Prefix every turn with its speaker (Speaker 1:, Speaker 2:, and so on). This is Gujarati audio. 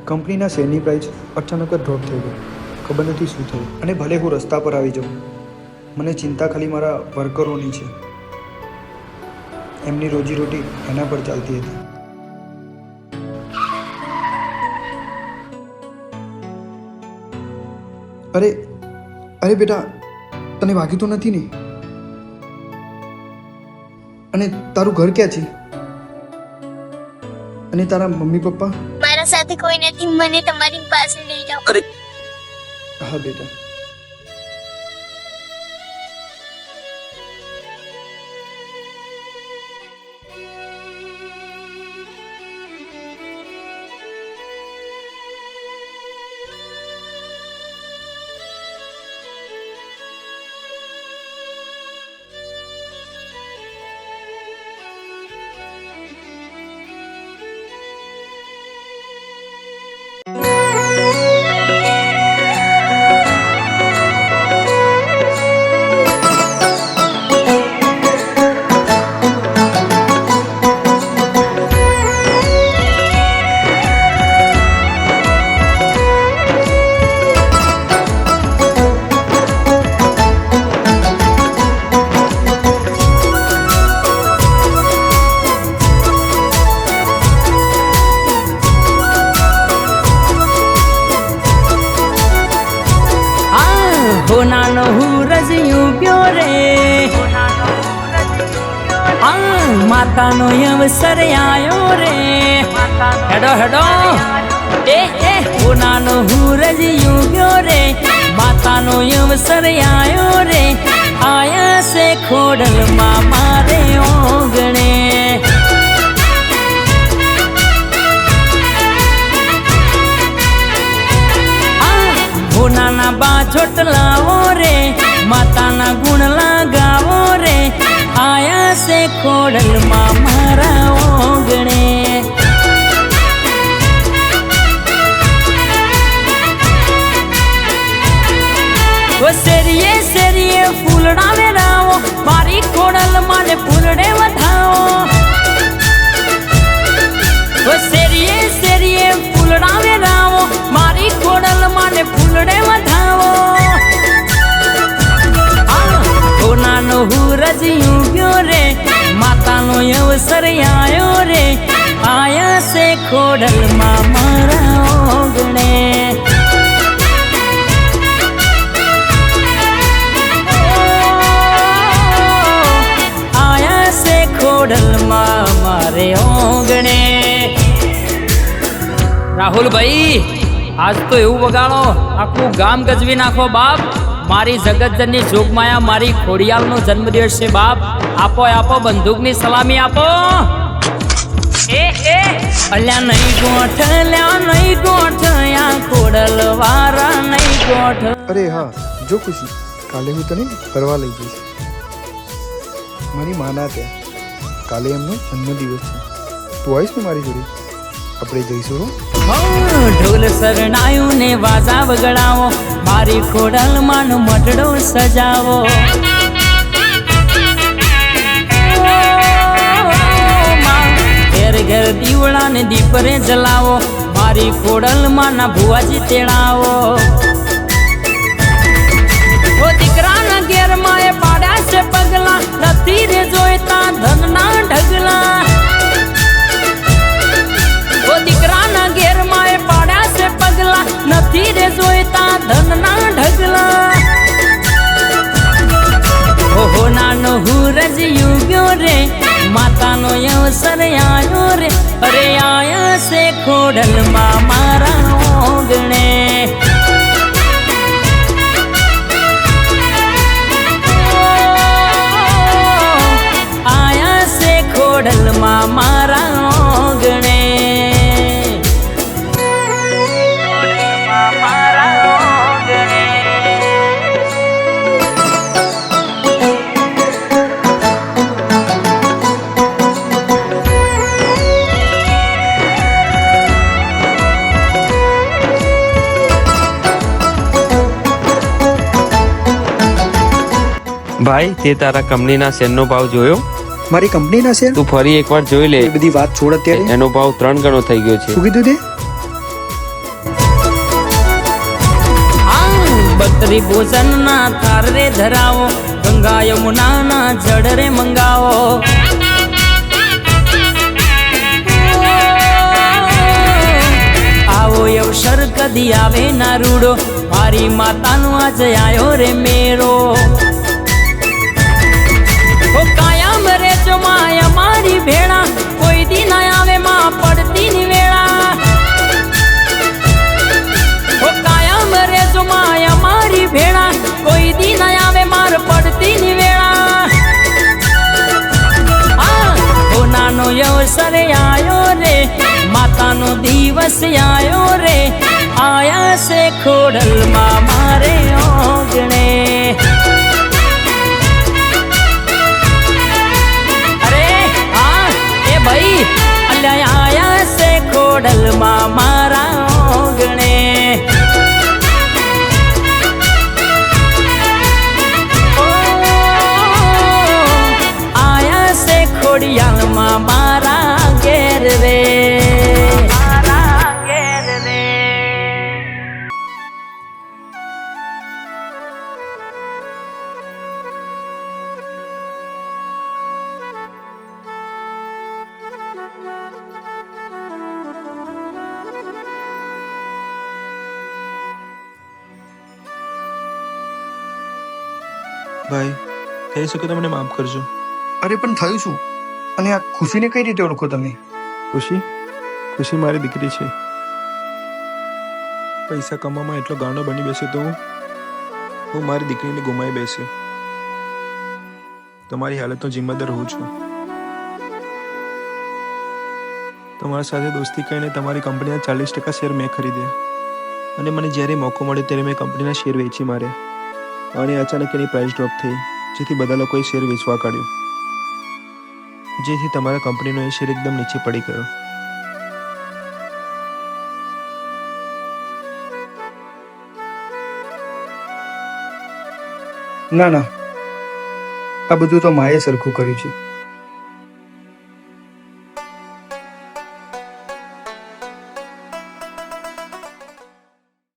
Speaker 1: કંપનીના શેરની પ્રાઇસ અચાનક જ ડ્રોપ થઈ ગઈ. ખબર નથી શું થયું. અને ભલે હું રસ્તા પર આવી જાઉં, મને ચિંતા ખાલી મારા વર્કરોની છે. એમની રોજીરોટી એના પર ચાલતી હતી. અરે અરે બેટા, તને વાગી તો નથી ને? અને તારું ઘર ક્યાં છે? અને તારા મમ્મી પપ્પા?
Speaker 2: મારા સાથે કોઈ નથી, મને તમારી પાસે લઈ જાઓ.
Speaker 1: અરે હા બેટા.
Speaker 3: હોનાનો હુરજ યુગ્યો રે, માતાનો અવસર આયો રે. હેડો હેડો એ હોનાનો હુરજ યુગ્યો રે, માતાનો અવસર આયો રે. આયા છે ખોડલમાં મારે ઓગણે, હોનાના બાછોટ લાવો રે, માતાના ગુણ લગાવો રે. આયા છે ખોડલમાં મારા ઓગણે. ઓ શેરીએ શેરીએ ફૂલડા વેરાવો, મારી ખોડલમાં ને ફૂલડે વધાવો. ઓ શેરીએ શેરીએ ફૂલડા વેરાવો, મારી ખોડલમાં ને ફૂલડે વધાવો. હોનાનો હુરજ યુગ્યો રે, માતાનો અવસર આયો રે. આયા છે ખોડલમાં મારા ઓગણે. આયા છે ખોડલમાં મારે ઓગણે. રાહુલભાઈ, આજ તો એવું વગાડો આખું ગામ ગજવી નાખો બાપ. મારી જગતજનની જોગમાયા મારી ખોડિયાલનો જન્મદિવસ છે બાપ. આપો આપો બંદૂકની સલામી આપો. એ અલ્યા નહીં ગોઠ, લ્યા નહીં ગોઠ, આ ખોડલ વારા નહીં ગોઠ.
Speaker 1: અરે હા જો ખુશી, કાલે હું તને ફરવા લઈ જઈશ મારી માના ત્યાં. કાલે એમનો જન્મદિવસ છે. તું આવીશ ને મારી જોડે? આપણે જઈશું હો.
Speaker 3: ઢોલ શરણાયું ને વાજા વગડાવો, મારી ખોડલમાં નો મટડો સજાવો. ઘેર ઘેર દીવડા ને દીપરે જલાવો, મારી ખોડલમાં ના ભુવાજી તેડાવો. ઓ દીકરાના ઘેરમાં એ પાડ્યા છે પગલા, નથી રે જોઈતા ધનના ઢગલા. ઓ દીકરાના ઘેરમાં એ પાડ્યા છે પગલા, નથી રે જોઈતા ધનના ઢગલા. ઓહો નાનો હુરજ યુગ્યો રે, માતાનો અવસર આયો રે. અરે આયા છે ખોડલમાં મારા ઓગણે. આયા છે ખોડલમાં મારા ઓગણે.
Speaker 4: ભાઈ, તે તારા કંપનીના શેરનો ભાવ જોયો?
Speaker 1: મારી કંપનીના શેર?
Speaker 4: તું ફરી એકવાર જોઈ લે.
Speaker 1: એ બધી વાત છોડ અત્યારે.
Speaker 4: એનો ભાવ 3 ગણો થઈ ગયો છે.
Speaker 1: શું કીધું તે?
Speaker 3: રાત્રિ ભોજન ના થાર રે ધરાવો, ગંગા યમુના ના જળ રે મંગાવો. આવો અવસર કદી આવે ના રૂડો, મારી માતાનો આજે આયો રે મેરો. ઓ કાયમ રે જો માયા મારી ભેળા, કોઈ દી ના આવે માં પડતી ની વેળા. ઓ કાયમ રે જો માયા મારી ભેળા, કોઈ દી ના આવે માર પડતી ની વેળા. ઓ નાનો અવસર આયો રે, માતાનો દિવસ આયો રે, આયા છે ખોડલમાં મારે ઓગણે. અરે હા એ ભાઈ અલ્યા આયા છે ખોડલમાં મારા ઓગણે. આયા છે ખોડિયાલમાં મારા ઘેર રે.
Speaker 5: ભાઈ થઈ શકે તો મને માફ કરજો.
Speaker 1: અરે પણ થયું શું? અને આ ખુશીને કઈ રીતે ઓળખો તમે?
Speaker 5: ખુશી મારી દીકરી છે. પૈસા કમાવામાં એટલો ગાંડો બની બેસ્યો તો હું મારી દીકરીને ગુમાવી બેસ્યો. તમારી હાલતનો જિમ્મેદાર હું છું. તમારા સાથે દોસ્તી કરીને તમારી કંપનીના 40% શેર મેં ખરીદ્યા, અને મને જ્યારે મોકો મળ્યો ત્યારે મેં કંપનીના શેર વેચી માર્યા. અને અચાનક એની પ્રાઇસ ડ્રોપ થઈ, જેથી બધા લોકોએ શેર વેચવા કાઢ્યો, જેથી તમારા કંપનીનો એ શેર એકદમ નીચે પડી ગયો.
Speaker 1: ના ના, આ બધું તો માએ સરખું કર્યું છે.